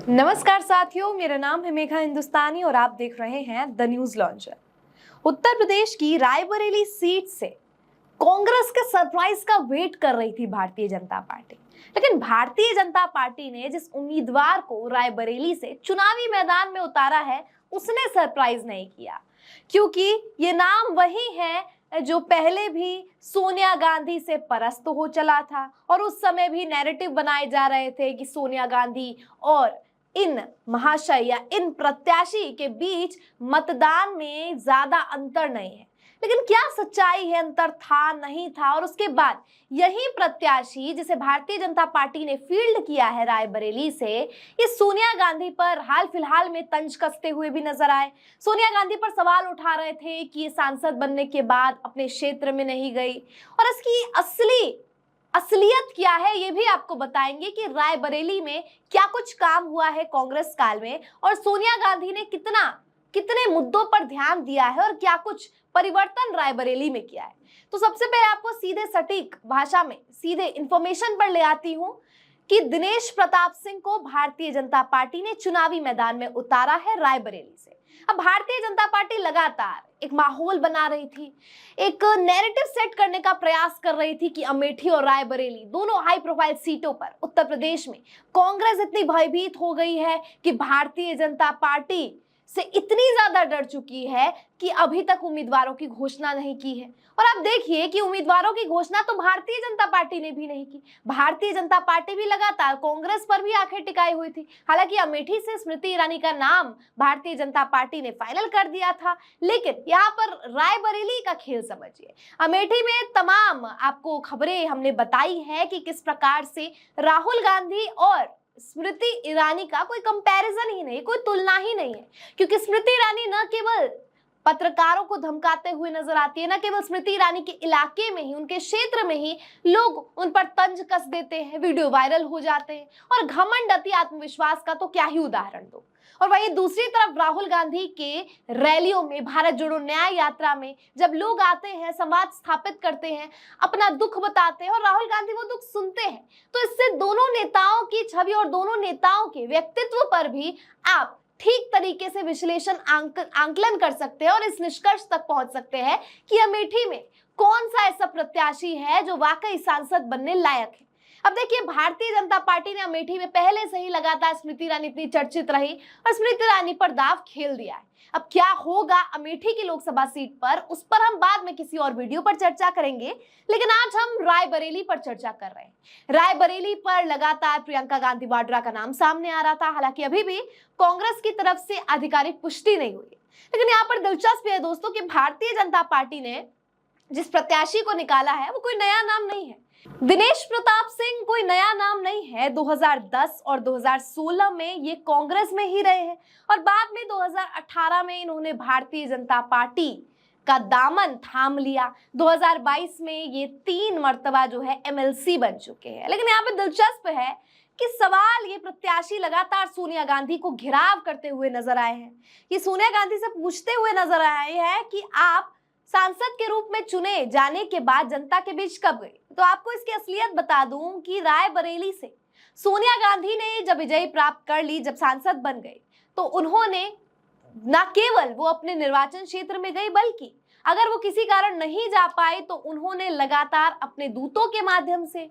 नमस्कार साथियों, मेरा नाम है मेघा हिंदुस्तानी और आप देख रहे हैं the news launcher. Uttar Pradesh की रायबरेली सीट से कांग्रेस के सरप्राइज का वेट कर रही थी भारतीय जनता पार्टी, लेकिन भारतीय जनता पार्टी ने जिस उम्मीदवार को रायबरेली से चुनावी मैदान में उतारा है उसने सरप्राइज नहीं किया, क्योंकि ये नाम वही है जो पहले भी सोनिया गांधी से परास्त हो चला था और उस समय भी नैरेटिव बनाए जा रहे थे कि सोनिया गांधी और इन महाशय या इन प्रत्याशी के बीच मतदान में ज्यादा अंतर नहीं है। लेकिन क्या सच्चाई है, अंतर था नहीं था? और उसके बाद यही प्रत्याशी जिसे भारतीय जनता पार्टी ने फील्ड किया है रायबरेली से, ये सोनिया गांधी पर हाल फिलहाल में तंज कसते हुए भी नजर आए। सोनिया गांधी पर सवाल उठा रहे थे कि ये सांसद बनने के बाद अपने क्षेत्र में नहीं गई, और इसकी असलियत क्या है ये भी आपको बताएंगे कि रायबरेली में क्या कुछ काम हुआ है कांग्रेस काल में और सोनिया गांधी ने कितने मुद्दों पर ध्यान दिया है और क्या कुछ परिवर्तन रायबरेली में किया है। तो सबसे पहले आपको सीधे सटीक भाषा में सीधे इंफॉर्मेशन पर ले आती हूं कि दिनेश प्रताप सिंह को भारतीय जनता पार्टी ने चुनावी मैदान में उतारा है रायबरेली से। अब भारतीय जनता पार्टी लगातार एक माहौल बना रही थी, एक नैरेटिव सेट करने का प्रयास कर रही थी कि अमेठी और रायबरेली दोनों हाई प्रोफाइल सीटों पर उत्तर प्रदेश में कांग्रेस इतनी भयभीत हो गई है कि भारतीय जनता पार्टी से इतनी ज्यादा डर चुकी है कि अभी तक उम्मीदवारों की घोषणा नहीं की है। और आप देखिए कि उम्मीदवारों की घोषणा तो भारतीय जनता पार्टी ने भी नहीं की। भारतीय जनता पार्टी भी लगातार कांग्रेस पर भी आंखें टिकाई हुई थी। हालांकि अमेठी से स्मृति ईरानी का नाम भारतीय जनता पार्टी ने फाइनल कर दिया था, लेकिन यहाँ पर रायबरेली का खेल समझिए। अमेठी में तमाम आपको खबरें हमने बताई है कि किस प्रकार से राहुल गांधी और स्मृति ईरानी का कोई कंपैरिजन ही नहीं, कोई तुलना ही नहीं है, क्योंकि स्मृति ईरानी न केवल पत्रकारों को धमकाते हुए नजर आती है, न केवल स्मृति ईरानी के इलाके में ही, उनके क्षेत्र में ही लोग उन पर तंज कस देते हैं, वीडियो वायरल हो जाते हैं, और घमंड अति आत्मविश्वास का तो क्या ही उदाहरण दो। और वहीं दूसरी तरफ राहुल गांधी के रैलियों में, भारत जोड़ो न्याय यात्रा में जब लोग आते हैं, संवाद स्थापित करते हैं, अपना दुख बताते हैं और राहुल गांधी वो दुख सुनते हैं, तो इससे दोनों नेताओं की छवि और दोनों नेताओं के व्यक्तित्व पर भी आप ठीक तरीके से विश्लेषण आंकलन कर सकते हैं और इस निष्कर्ष तक पहुंच सकते हैं कि अमेठी में कौन सा ऐसा प्रत्याशी है जो वाकई सांसद बनने लायक है। अब देखिए, भारतीय जनता पार्टी ने अमेठी में पहले से ही लगातार स्मृति ईरानी इतनी चर्चित रही और स्मृति ईरानी पर दांव खेल दिया है। अब क्या होगा अमेठी की लोकसभा सीट पर, उस पर हम बाद में किसी और वीडियो पर चर्चा करेंगे, लेकिन आज हम रायबरेली पर चर्चा कर रहे हैं। रायबरेली पर लगातार प्रियंका गांधी वाड्रा का नाम सामने आ रहा था, हालांकि अभी भी कांग्रेस की तरफ से आधिकारिक पुष्टि नहीं हुई, लेकिन यहाँ पर दिलचस्प है दोस्तों कि भारतीय जनता पार्टी ने जिस प्रत्याशी को निकाला है वो कोई नया नाम नहीं है। दिनेश प्रताप सिंह कोई नया नाम नहीं है। 2010 और 2016 में ये कांग्रेस में ही रहे हैं और बाद में 2018 में इन्होंने भारतीय जनता पार्टी का दामन थाम लिया। 2022 में ये 3 मर्तबा जो है एमएलसी बन चुके हैं। लेकिन यहाँ पे दिलचस्प है कि सवाल ये प्रत्याशी लगातार सोनिया गांधी को घिराव करते हुए नजर आए हैं। ये सोनिया गांधी से पूछते हुए नजर आए हैं कि आप सांसद के रूप में चुने जाने के बाद जनता के बीच कब गए। तो आपको इसकी असलियत बता दूं कि रायबरेली से सोनिया गांधी ने जब विजय प्राप्त कर ली, जब सांसद बन गए, तो उन्होंने न केवल वो अपने निर्वाचन क्षेत्र में गई, बल्कि अगर वो किसी कारण नहीं जा पाए तो उन्होंने लगातार अपने दूतों के माध्यम से,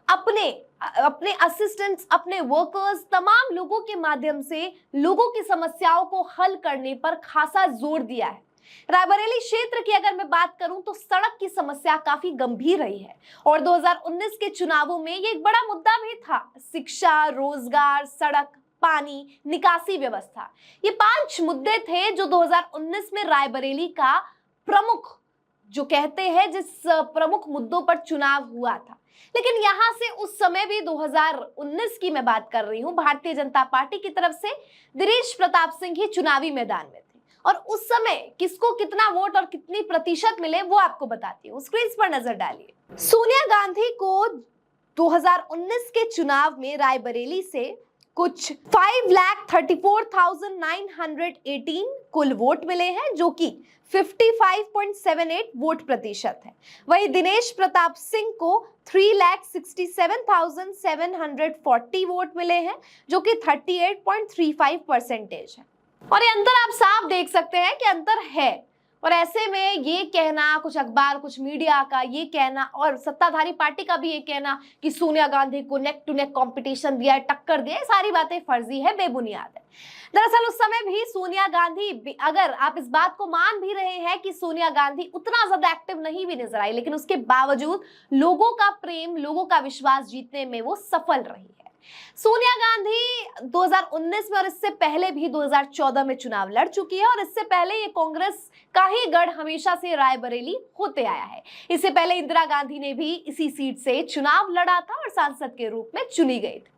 अपने असिस्टेंट्स, अपने वर्कर्स, तमाम लोगों के माध्यम से लोगों की समस्याओं को हल करने पर खासा जोर दिया है। रायबरेली क्षेत्र की अगर मैं बात करूं तो सड़क की समस्या काफी गंभीर रही है और 2019 के चुनावों में ये एक बड़ा मुद्दा भी था। शिक्षा, रोजगार, सड़क, पानी, निकासी व्यवस्था, ये 5 मुद्दे थे जो 2019 में रायबरेली का प्रमुख, जो कहते हैं जिस प्रमुख मुद्दों पर चुनाव हुआ था। लेकिन यहां से उस समय भी 2019 की मैं बात कर रही हूं, भारतीय जनता पार्टी की तरफ से दिनेश प्रताप सिंह ही चुनावी मैदान में थे और उस समय किसको कितना वोट और कितनी प्रतिशत मिले वो आपको बताती हूँ। स्क्रीन पर नजर डालिए। सोनिया गांधी को 2019 के चुनाव में रायबरेली से कुछ 5,34,918 कुल वोट मिले हैं, जो कि 55.78 वोट प्रतिशत है। वहीं दिनेश प्रताप सिंह को 3,67,740 वोट मिले हैं, जो कि 38.35% है। और ये अंतर आप साफ देख सकते हैं कि अंतर है। और ऐसे में ये कहना, कुछ अखबार, कुछ मीडिया का ये कहना और सत्ताधारी पार्टी का भी ये कहना कि सोनिया गांधी को नेक टू नेक कंपटीशन दिया है, टक्कर दिया है, सारी बातें फर्जी है, बेबुनियाद है। दरअसल उस समय भी सोनिया गांधी, अगर आप इस बात को मान भी रहे हैं कि सोनिया गांधी उतना ज्यादा एक्टिव नहीं भी नजर आई, लेकिन उसके बावजूद लोगों का प्रेम, लोगों का विश्वास जीतने में वो सफल रही है। सोनिया गांधी 2019 में और इससे पहले भी 2014 में चुनाव लड़ चुकी है, और इससे पहले ये कांग्रेस का ही गढ़ हमेशा से रायबरेली होते आया है। इससे पहले इंदिरा गांधी ने भी इसी सीट से चुनाव लड़ा था और सांसद के रूप में चुनी गई थी।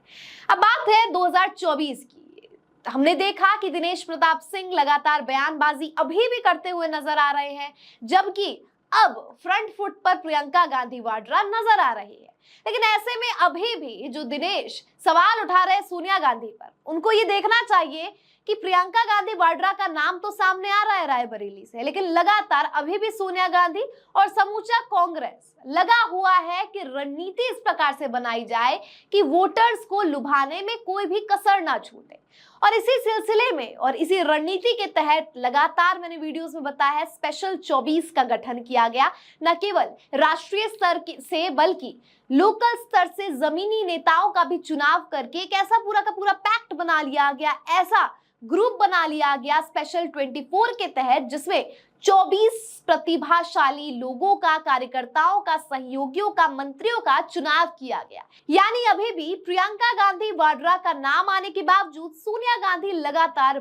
अब बात है 2024 की। हमने देखा कि दिनेश प्रताप सिंह लगातार बयानबाजी अभी भी करते हुए नजर आ रहे हैं, जबकि अब फ्रंट फुट पर प्रियंका गांधी वाड्रा नजर आ रही है। लेकिन ऐसे में अभी भी जो दिनेश सवाल उठा रहे हैं सोनिया गांधी पर, उनको ये देखना चाहिए कि प्रियंका गांधी वाड्रा का नाम तो सामने आ रहा है रायबरेली से, लेकिन लगातार अभी भी सोनिया गांधी और समूचा कांग्रेस लगा हुआ है कि रणनीति इस प्रकार से बनाई जाए कि वोटर्स को लुभाने में कोई भी कसर ना छूटे। और इसी सिलसिले में और इसी रणनीति के तहत लगातार मैंने वीडियोस में बताया है, स्पेशल 24 का गठन किया गया। न केवल राष्ट्रीय स्तर से बल्कि लोकल स्तर से जमीनी नेताओं का भी चुनाव करके एक ऐसा पूरा का पूरा पैक्ट बना लिया गया, ऐसा ग्रुप बना लिया गया स्पेशल 24 के तहत, जिसमें 24 प्रतिभाशाली लोगों का, कार्यकर्ताओं का, सहयोगियों का, मंत्रियों का चुनाव किया गया। यानी अभी भी प्रियंका गांधी वाड्रा का नाम आने के बावजूद सोनिया गांधी लगातार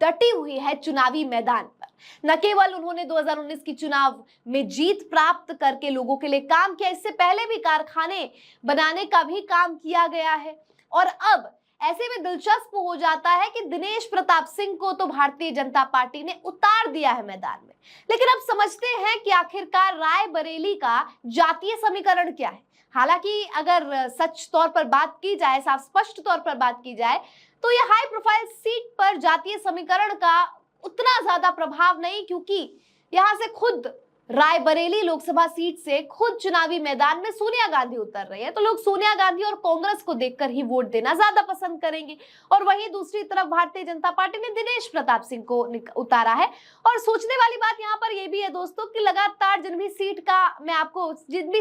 डटी हुई है चुनावी मैदान पर। न केवल उन्होंने 2019 की चुनाव में जीत प्राप्त करके लोगों के लिए काम किया, इससे पहले भी कारखाने बनाने का भी काम किया गया है। और अब ऐसे में दिलचस्प हो जाता है कि दिनेश प्रताप सिंह को तो भारतीय जनता पार्टी ने उतार दिया है मैदान में, लेकिन अब समझते हैं कि आखिरकार रायबरेली का जातीय समीकरण क्या है। हालांकि अगर सच तौर पर बात की जाए, साफ स्पष्ट तौर पर बात की जाए, तो यह हाई प्रोफाइल सीट पर जातीय समीकरण का उतना ज्यादा प्रभाव नहीं, क्योंकि यहां से खुद रायबरेली लोकसभा सीट से खुद चुनावी मैदान में सोनिया गांधी उतर रही है, तो लोग सोनिया गांधी और कांग्रेस को देखकर ही वोट देना ज्यादा पसंद करेंगे। और वहीं दूसरी तरफ भारतीय जनता पार्टी ने दिनेश प्रताप सिंह को उतारा है। और सोचने वाली बात यहाँ पर यह भी है दोस्तों कि लगातार जिन भी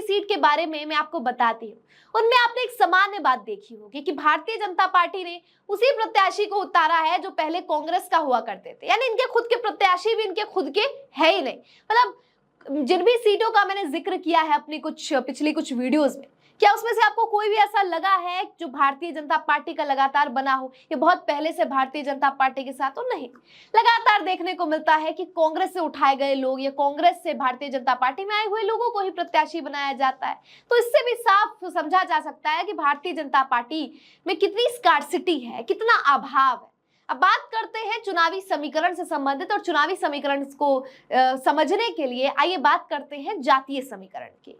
सीट के बारे में मैं आपको बताती हूँ, उनमें आपने एक सामान्य बात देखी होगी कि भारतीय जनता पार्टी ने उसी प्रत्याशी को उतारा है जो पहले कांग्रेस का हुआ करते थे। यानी इनके खुद के प्रत्याशी भी इनके खुद के है ही नहीं। मतलब जिन भी सीटों का मैंने जिक्र किया है अपनी पिछली कुछ वीडियोस में, क्या उसमें से आपको कोई भी ऐसा लगा है जो भारतीय जनता पार्टी का लगातार बना हो, ये बहुत पहले से भारतीय जनता पार्टी के साथ हो? नहीं, लगातार देखने को मिलता है कि कांग्रेस से उठाए गए लोग या कांग्रेस से भारतीय जनता पार्टी में आए हुए लोगों को ही प्रत्याशी बनाया जाता है। तो इससे भी साफ समझा जा सकता है कि भारतीय जनता पार्टी में कितनी स्कार्सिटी है, कितना अभाव है। अब बात करते हैं चुनावी समीकरण से संबंधित, और चुनावी समीकरण को समझने के लिए आइए बात करते हैं जातीय समीकरण की।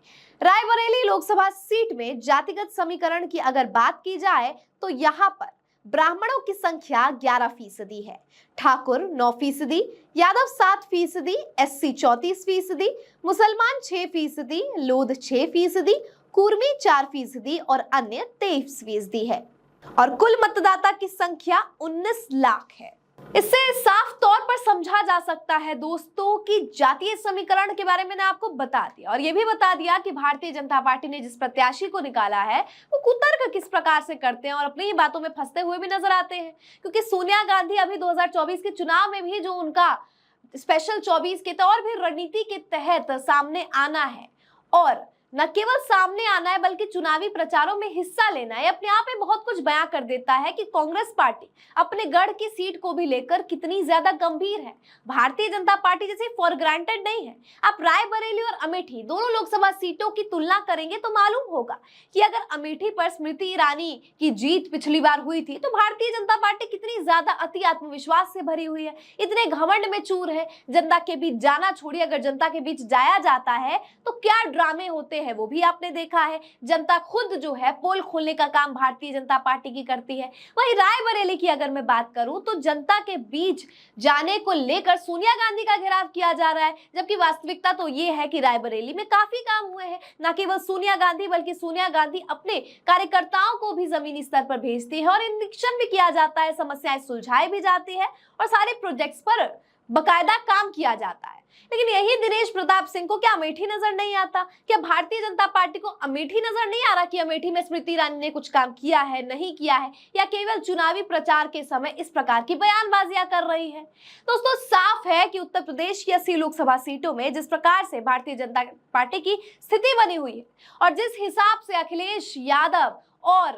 रायबरेली लोकसभा सीट में जातिगत समीकरण की अगर बात की जाए तो यहाँ पर ब्राह्मणों की संख्या 11% है, ठाकुर 9%, यादव 7%, एससी 34%, मुसलमान 6%, लोध 6%, कुर्मी 4% और अन्य 23% है। और कुल मतदाता की संख्या 19 लाख है। इससे साफ तौर पर समझा जा सकता है दोस्तों कि जातीय समीकरण के बारे में मैंने आपको बता दिया, और यह भी बता दिया कि भारतीय जनता पार्टी ने जिस प्रत्याशी को निकाला है वो कुतर्क किस प्रकार से करते हैं और अपनी ही बातों में फंसते हुए भी नजर आते हैं। क्योंकि सोनिया गांधी अभी 2024 के चुनाव में भी जो उनका स्पेशल 24 के तौर भी रणनीति के तहत सामने आना है, और न केवल सामने आना है बल्कि चुनावी प्रचारों में हिस्सा लेना है, अपने आप में बहुत कुछ बयां कर देता है कि कांग्रेस पार्टी अपने गढ़ की सीट को भी लेकर कितनी ज्यादा गंभीर है। भारतीय जनता पार्टी जैसे फॉर ग्रांटेड नहीं है। आप रायबरेली और अमेठी दोनों लोकसभा सीटों की तुलना करेंगे तो मालूम होगा कि अगर अमेठी पर स्मृति ईरानी की जीत पिछली बार हुई थी तो भारतीय जनता पार्टी कितनी इतनी ज्यादा अति आत्मविश्वास से भरी हुई है, इतने घमंड में चूर है, जनता के बीच जाना छोड़िए, अगर जनता के बीच जाया जाता है तो क्या ड्रामे होते हैं वो भी आपने देखा है। जनता खुद जो है पोल खोलने का काम भारतीय जनता पार्टी की करती है। वहीं रायबरेली की अगर मैं बात करूं तो जनता के बीच जाने को लेकर सोनिया गांधी का घेराव किया जा रहा है, जबकि वास्तविकता तो ये है कि रायबरेली में काफी काम हुए हैं। न केवल सोनिया गांधी बल्कि सोनिया गांधी अपने कार्यकर्ताओं को भी जमीनी स्तर पर भेजती है और निरीक्षण भी किया जाता है, समस्याएं सुलझाई भी जाती है और सारे प्रोजेक्ट्स पर बकायदा काम किया जाता है। लेकिन यही दिनेश प्रताप सिंह को क्या अमेठी नजर नहीं आता? क्या भारतीय जनता पार्टी को अमेठी नजर नहीं आ रहा कि अमेठी में स्मृति ईरानी ने कुछ काम किया है, नहीं किया है, या केवल चुनावी प्रचार के समय इस प्रकार की बयानबाजियां कर रही है? दोस्तों, साफ है कि उत्तर प्रदेश की 80 लोकसभा सीटों में जिस प्रकार से भारतीय जनता पार्टी की स्थिति बनी हुई है और जिस हिसाब से अखिलेश यादव और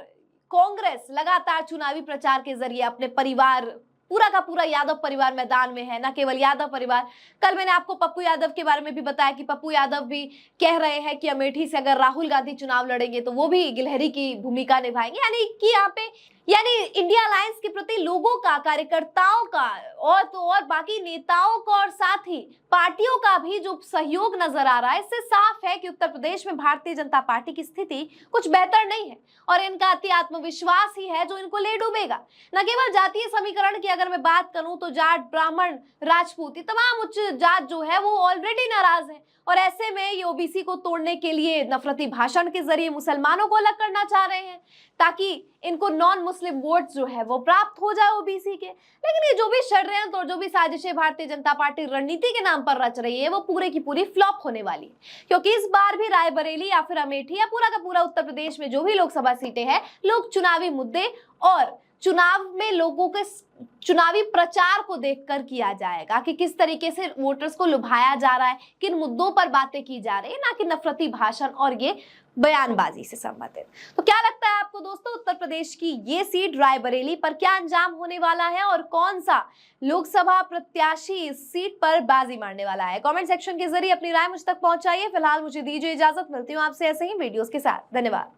कांग्रेस लगातार चुनावी प्रचार के जरिए अपने परिवार, पूरा का पूरा यादव परिवार मैदान में है, न केवल यादव परिवार। कल मैंने आपको पप्पू यादव के बारे में भी बताया कि पप्पू यादव भी कह रहे हैं कि अमेठी से अगर राहुल गांधी चुनाव लड़ेंगे तो वो भी गिलहरी की भूमिका निभाएंगे, यानी कि यहाँ पे इंडिया अलायंस के प्रति लोगों का, कार्यकर्ताओं का और तो और बाकी नेताओं का और साथ ही पार्टियों का भी जो सहयोग नजर आ रहा है, इससे साफ है कि उत्तर प्रदेश में भारतीय जनता पार्टी की स्थिति कुछ बेहतर नहीं है और इनका अति आत्मविश्वास ही है जो इनको ले डूबेगा। न केवल जातीय समीकरण की अगर मैं बात करूं तो जाट, ब्राह्मण, राजपूत, तमाम उच्च जात जो है वो ऑलरेडी नाराज है और ऐसे में ये ओबीसी को तोड़ने के लिए नफरती भाषण के जरिए मुसलमानों को अलग करना चाह रहे हैं ताकि इनको नॉन मुस्लिम वोट जो है वो प्राप्त हो जाए ओबीसी के। लेकिन ये जो भी षड्यंत्र और जो भी साजिशें भारतीय जनता पार्टी रणनीति के नाम पर रच रही है वो पूरे की पूरी फ्लॉप होने वाली है, क्योंकि इस बार भी रायबरेली या फिर अमेठी या पूरा का पूरा उत्तर प्रदेश में जो भी लोकसभा सीटें हैं, लोग चुनावी मुद्दे और चुनाव में लोगों के चुनावी प्रचार को देखकर किया जाएगा कि किस तरीके से वोटर्स को लुभाया जा रहा है, किन मुद्दों पर बातें की जा रही है, ना कि नफरती भाषण और ये बयानबाजी से संबंधित। तो क्या लगता है आपको दोस्तों, उत्तर प्रदेश की ये सीट रायबरेली पर क्या अंजाम होने वाला है और कौन सा लोकसभा प्रत्याशी इस सीट पर बाजी मारने वाला है? कमेंट सेक्शन के जरिए अपनी राय मुझ तक पहुंचाइए। फिलहाल मुझे दीजिए इजाजत, मिलती हूँ आपसे ऐसे ही वीडियोस के साथ। धन्यवाद।